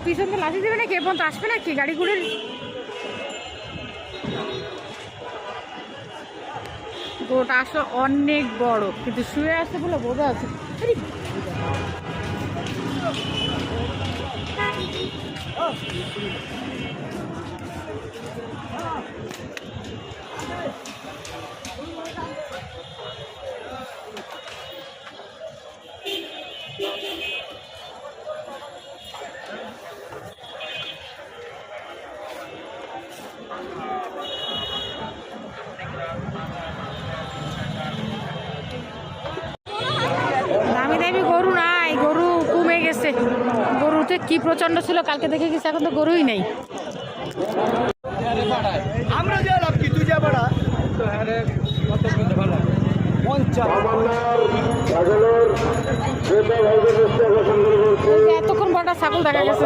পিছন তো লাঠি দেবে নাকি? এখন তো আসবে নাকি গাড়ি ঘুরে? গরুটা আসলে অনেক বড়, কিন্তু শুয়ে আসছে বলে বোঝা আছে। দামি দামি গরু নাই, গরু কমে গেছে। গরুতে কি প্রচন্ড ছিল কালকে দেখে গেছে, এখন তো গরুই নেই। আমরা যা লাভ কি তুই যা বড়া এতক্ষণ বড়টা ছাগল দেখা গেছে।